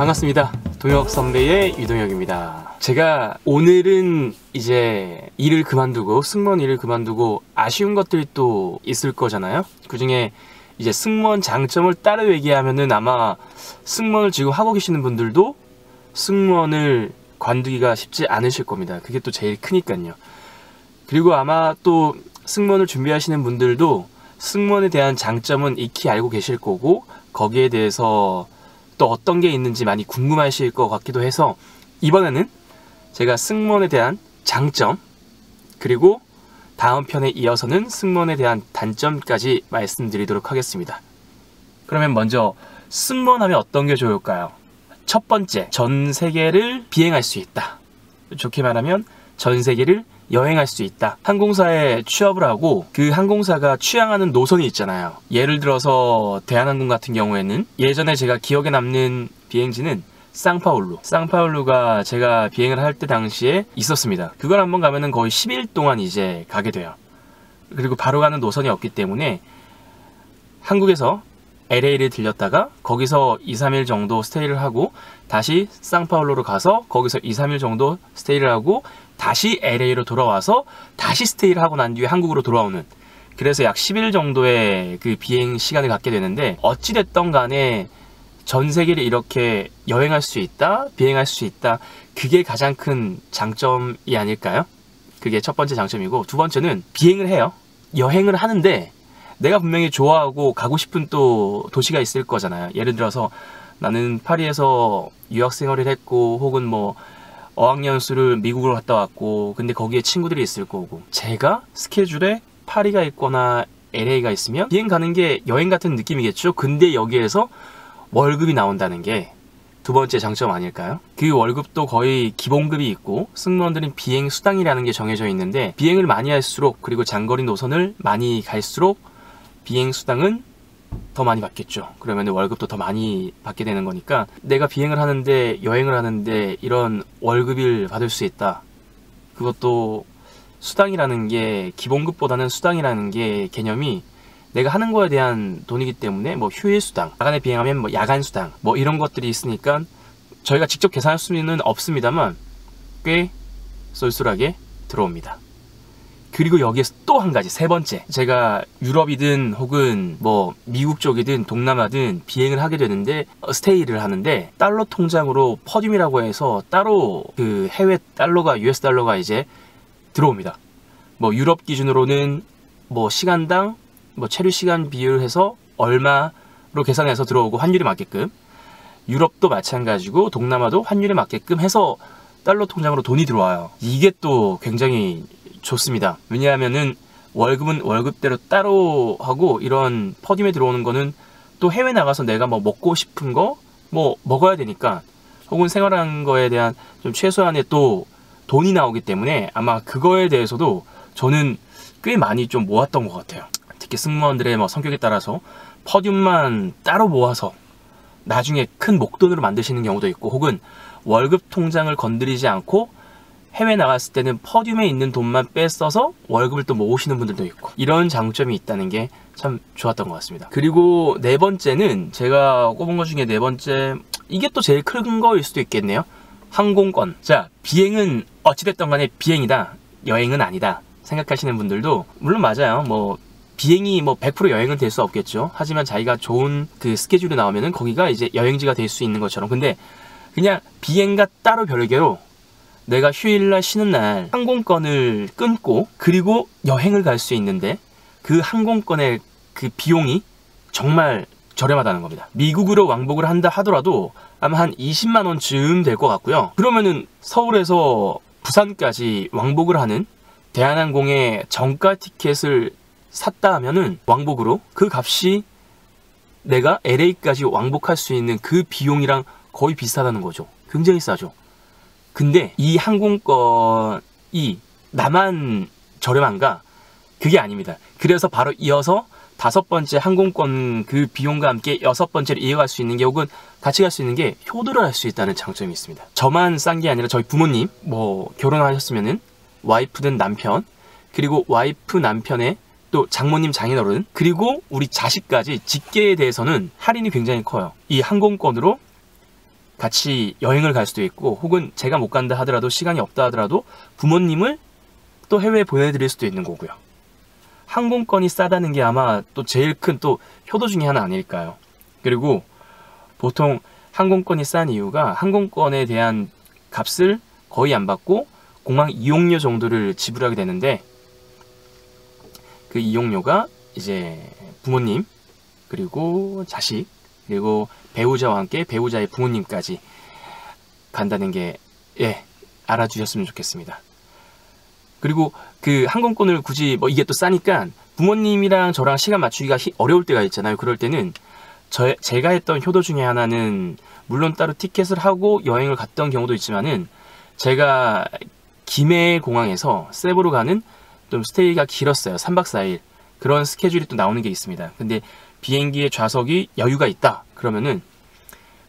반갑습니다. 동혁 선배의 유동혁입니다. 제가 오늘은 이제 일을 그만두고 승무원 일을 그만두고 아쉬운 것들이 또 있을 거잖아요. 그 중에 이제 승무원 장점을 따로 얘기하면은 아마 승무원을 지금 하고 계시는 분들도 승무원을 관두기가 쉽지 않으실 겁니다. 그게 또 제일 크니까요. 그리고 아마 또 승무원을 준비하시는 분들도 승무원에 대한 장점은 익히 알고 계실 거고 거기에 대해서 또 어떤 게 있는지 많이 궁금하실 것 같기도 해서 이번에는 제가 승무원에 대한 장점 그리고 다음 편에 이어서는 승무원에 대한 단점까지 말씀드리도록 하겠습니다. 그러면 먼저 승무원 하면 어떤 게 좋을까요? 첫 번째, 전 세계를 비행할 수 있다. 좋게 말하면 전 세계를 여행할 수 있다. 항공사에 취업을 하고 그 항공사가 취향하는 노선이 있잖아요. 예를 들어서 대한항공 같은 경우에는 예전에 제가 기억에 남는 비행지는 쌍파울루가 제가 비행을 할 때 당시에 있었습니다. 그걸 한번 가면은 거의 10일 동안 이제 가게 돼요. 그리고 바로 가는 노선이 없기 때문에 한국에서 LA를 들렸다가 거기서 2-3일 정도 스테이를 하고 다시 쌍파울루로 가서 거기서 2-3일 정도 스테이를 하고 다시 LA로 돌아와서 다시 스테이를 하고 난 뒤에 한국으로 돌아오는, 그래서 약 10일 정도의 그 비행 시간을 갖게 되는데 어찌됐던 간에 전 세계를 이렇게 여행할 수 있다, 비행할 수 있다, 그게 가장 큰 장점이 아닐까요? 그게 첫 번째 장점이고, 두 번째는 비행을 해요. 여행을 하는데 내가 분명히 좋아하고 가고 싶은 또 도시가 있을 거잖아요. 예를 들어서 나는 파리에서 유학생활을 했고 혹은 뭐 어학연수를 미국으로 갔다 왔고 근데 거기에 친구들이 있을 거고, 제가 스케줄에 파리가 있거나 LA가 있으면 비행 가는 게 여행 같은 느낌이겠죠. 근데 여기에서 월급이 나온다는 게 두 번째 장점 아닐까요? 그 월급도 거의 기본급이 있고 승무원들은 비행 수당이라는 게 정해져 있는데 비행을 많이 할수록 그리고 장거리 노선을 많이 갈수록 비행 수당은 더 많이 받겠죠. 그러면 월급도 더 많이 받게 되는 거니까 내가 비행을 하는데 여행을 하는데 이런 월급을 받을 수 있다. 그것도 수당이라는 게 기본급보다는 수당이라는 게 개념이 내가 하는 거에 대한 돈이기 때문에 뭐 휴일 수당, 야간에 비행하면 뭐 야간 수당 뭐 이런 것들이 있으니까 저희가 직접 계산할 수는 없습니다만 꽤 쏠쏠하게 들어옵니다. 그리고 여기에서 또 한 가지, 세 번째, 제가 유럽이든 혹은 뭐 미국 쪽이든 동남아든 비행을 하게 되는데 스테이를 하는데 달러 통장으로 퍼듐이라고 해서 따로 그 해외 달러가 US 달러가 이제 들어옵니다. 뭐 유럽 기준으로는 뭐 시간당 뭐 체류 시간 비율해서 얼마로 계산해서 들어오고 환율에 맞게끔, 유럽도 마찬가지고 동남아도 환율에 맞게끔 해서 달러 통장으로 돈이 들어와요. 이게 또 굉장히 좋습니다. 왜냐하면은 월급은 월급대로 따로 하고 이런 퍼듐에 들어오는 거는 또 해외 나가서 내가 뭐 먹고 싶은 거 뭐 먹어야 되니까 혹은 생활하는 거에 대한 좀 최소한의 또 돈이 나오기 때문에 아마 그거에 대해서도 저는 꽤 많이 좀 모았던 것 같아요. 특히 승무원들의 뭐 성격에 따라서 퍼듐만 따로 모아서 나중에 큰 목돈으로 만드시는 경우도 있고 혹은 월급 통장을 건드리지 않고 해외 나갔을 때는 퍼듐에 있는 돈만 빼써서 월급을 또 모으시는 분들도 있고, 이런 장점이 있다는 게 참 좋았던 것 같습니다. 그리고 네 번째는 제가 꼽은 것 중에 네 번째, 이게 또 제일 큰 거일 수도 있겠네요. 항공권. 자, 비행은 어찌됐든 간에 비행이다, 여행은 아니다 생각하시는 분들도 물론 맞아요. 뭐 비행이 뭐 100% 여행은 될 수 없겠죠. 하지만 자기가 좋은 그 스케줄이 나오면은 거기가 이제 여행지가 될 수 있는 것처럼, 근데 그냥 비행과 따로 별개로 내가 휴일날 쉬는 날 항공권을 끊고 그리고 여행을 갈 수 있는데 그 항공권의 그 비용이 정말 저렴하다는 겁니다. 미국으로 왕복을 한다 하더라도 아마 한 20만 원쯤 될 것 같고요. 그러면은 서울에서 부산까지 왕복을 하는 대한항공의 정가 티켓을 샀다 하면은 왕복으로 그 값이 내가 LA까지 왕복할 수 있는 그 비용이랑 거의 비슷하다는 거죠. 굉장히 싸죠. 근데 이 항공권이 나만 저렴한가? 그게 아닙니다. 그래서 바로 이어서 다섯 번째 항공권 그 비용과 함께 여섯 번째로 이어갈 수 있는 게 혹은 같이 갈 수 있는 게 효도를 할 수 있다는 장점이 있습니다. 저만 싼 게 아니라 저희 부모님 뭐 결혼하셨으면은 와이프든 남편, 그리고 와이프 남편의 또 장모님 장인어른, 그리고 우리 자식까지 직계에 대해서는 할인이 굉장히 커요. 이 항공권으로 같이 여행을 갈 수도 있고, 혹은 제가 못 간다 하더라도, 시간이 없다 하더라도 부모님을 또 해외에 보내드릴 수도 있는 거고요. 항공권이 싸다는 게 아마 또 제일 큰 또 효도 중에 하나 아닐까요? 그리고 보통 항공권이 싼 이유가 항공권에 대한 값을 거의 안 받고 공항 이용료 정도를 지불하게 되는데, 그 이용료가 이제 부모님, 그리고 자식, 그리고 배우자와 함께 배우자의 부모님까지 간다는 게, 예, 알아주셨으면 좋겠습니다. 그리고 그 항공권을 굳이 뭐 이게 또 싸니까 부모님이랑 저랑 시간 맞추기가 어려울 때가 있잖아요. 그럴 때는 제가 했던 효도 중에 하나는, 물론 따로 티켓을 하고 여행을 갔던 경우도 있지만은, 제가 김해 공항에서 세부로 가는 좀 스테이가 길었어요. 3박 4일. 그런 스케줄이 또 나오는 게 있습니다. 근데 비행기의 좌석이 여유가 있다 그러면은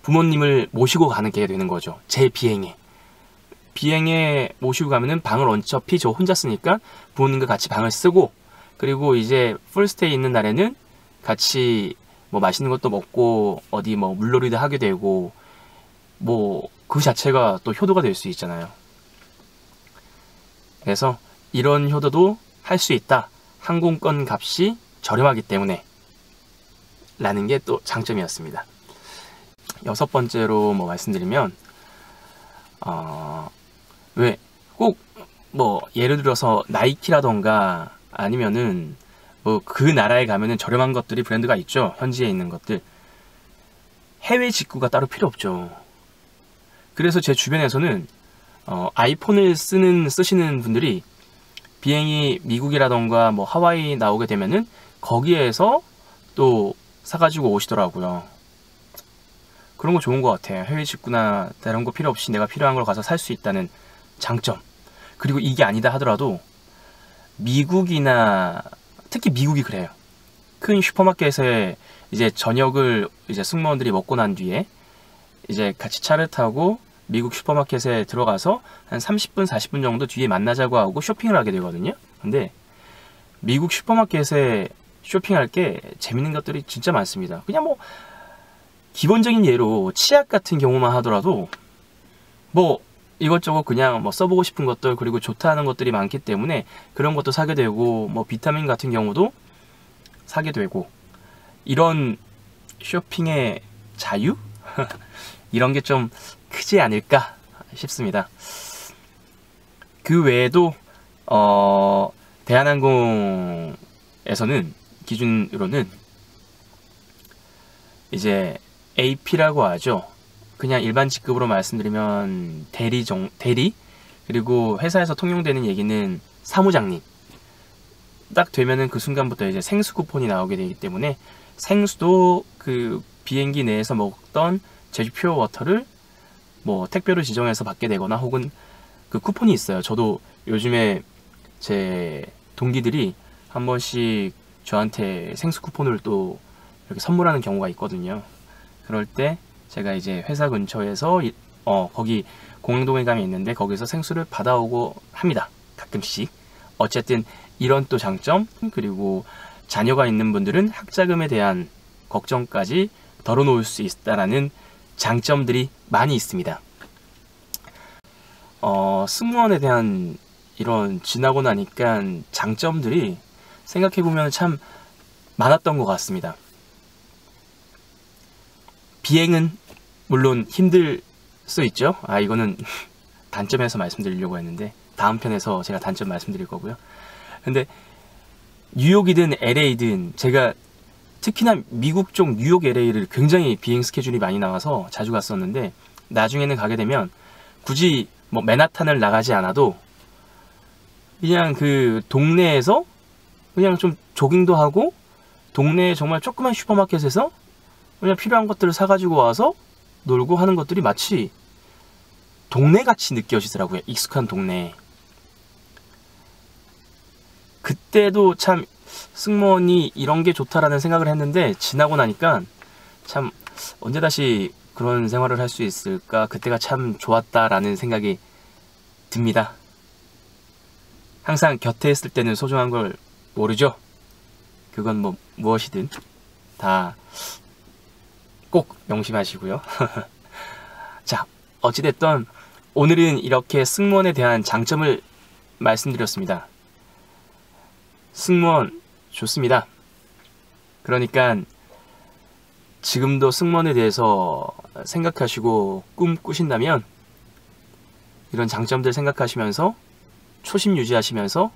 부모님을 모시고 가는 게 되는 거죠. 제 비행에 모시고 가면은 방을 어차피 저 혼자 쓰니까 부모님과 같이 방을 쓰고, 그리고 이제 풀스테이 있는 날에는 같이 뭐 맛있는 것도 먹고 어디 뭐 물놀이도 하게 되고, 뭐 그 자체가 또 효도가 될 수 있잖아요. 그래서 이런 효도도 할 수 있다. 항공권 값이 저렴하기 때문에 라는 게 또 장점이었습니다. 6번째로 뭐 말씀드리면, 왜 꼭 뭐 예를 들어서 나이키라던가 아니면은 뭐 그 나라에 가면은 저렴한 것들이 브랜드가 있죠. 현지에 있는 것들. 해외 직구가 따로 필요 없죠. 그래서 제 주변에서는 아이폰을 쓰시는 분들이 비행이 미국이라던가 뭐 하와이 나오게 되면은 거기에서 또 사가지고 오시더라고요. 그런 거 좋은 것 같아요. 해외 직구나 다른 거 필요 없이 내가 필요한 걸 가서 살 수 있다는 장점. 그리고 이게 아니다 하더라도 미국이나 특히 미국이 그래요. 큰 슈퍼마켓에 이제 저녁을 이제 승무원들이 먹고 난 뒤에 이제 같이 차를 타고 미국 슈퍼마켓에 들어가서 한 30분, 40분 정도 뒤에 만나자고 하고 쇼핑을 하게 되거든요. 근데 미국 슈퍼마켓에 쇼핑할 게 재밌는 것들이 진짜 많습니다. 그냥 뭐 기본적인 예로 치약 같은 경우만 하더라도 뭐 이것저것 그냥 뭐 써보고 싶은 것들, 그리고 좋다는 것들이 많기 때문에 그런 것도 사게 되고, 뭐 비타민 같은 경우도 사게 되고, 이런 쇼핑의 자유? 이런 게 좀 크지 않을까 싶습니다. 그 외에도 대한항공에서는 기준으로는 이제 AP라고 하죠. 그냥 일반 직급으로 말씀드리면 대리, 그리고 회사에서 통용되는 얘기는 사무장님. 딱 되면은 그 순간부터 이제 생수 쿠폰이 나오게 되기 때문에, 생수도 그 비행기 내에서 먹던 제주 퓨어 워터를 뭐 택배로 지정해서 받게 되거나, 혹은 그 쿠폰이 있어요. 저도 요즘에 제 동기들이 한 번씩 저한테 생수 쿠폰을 또 이렇게 선물하는 경우가 있거든요. 그럴 때 제가 이제 회사 근처에서 거기 공항동에 가면 있는데 거기서 생수를 받아오고 합니다. 가끔씩. 어쨌든 이런 또 장점, 그리고 자녀가 있는 분들은 학자금에 대한 걱정까지 덜어놓을 수 있다라는 장점들이 많이 있습니다. 승무원에 대한 이런 지나고 나니까 장점들이 생각해보면 참 많았던 것 같습니다. 비행은 물론 힘들 수 있죠. 이거는 단점에서 말씀드리려고 했는데 다음 편에서 제가 단점 말씀드릴 거고요. 근데 뉴욕이든 LA든 제가 특히나 미국 쪽 뉴욕 LA를 굉장히 비행 스케줄이 많이 나와서 자주 갔었는데, 나중에는 가게 되면 굳이 뭐 맨하탄을 나가지 않아도 그냥 그 동네에서 그냥 좀 조깅도 하고, 동네에 정말 조그만 슈퍼마켓에서 그냥 필요한 것들을 사가지고 와서 놀고 하는 것들이 마치 동네같이 느껴지더라고요. 익숙한 동네. 그때도 참 승무원이 이런 게 좋다라는 생각을 했는데, 지나고 나니까 참 언제 다시 그런 생활을 할 수 있을까, 그때가 참 좋았다라는 생각이 듭니다. 항상 곁에 있을 때는 소중한 걸 모르죠. 그건 뭐 무엇이든 다 꼭 명심하시고요. 자, 어찌됐든 오늘은 이렇게 승무원에 대한 장점을 말씀드렸습니다. 승무원 좋습니다. 그러니까 지금도 승무원에 대해서 생각하시고 꿈 꾸신다면 이런 장점들 생각하시면서 초심 유지하시면서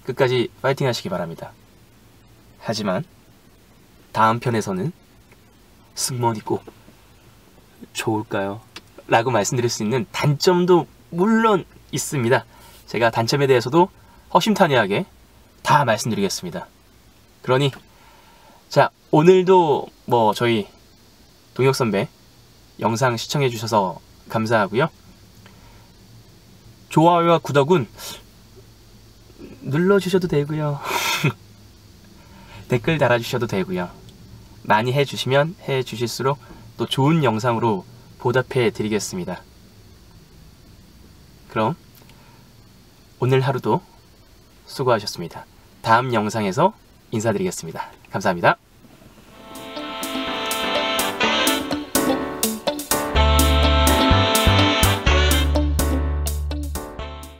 끝까지 파이팅 하시기 바랍니다. 하지만 다음 편에서는 승무원이 꼭 좋을까요? 라고 말씀드릴 수 있는 단점도 물론 있습니다. 제가 단점에 대해서도 허심탄회하게 다 말씀드리겠습니다. 그러니 자, 오늘도 뭐 저희 동혁 선배 영상 시청해 주셔서 감사하고요. 좋아요와 구독은 눌러주셔도 되고요. 댓글 달아주셔도 되고요. 많이 해주시면 해주실수록 또 좋은 영상으로 보답해 드리겠습니다. 그럼 오늘 하루도 수고하셨습니다. 다음 영상에서 인사드리겠습니다. 감사합니다.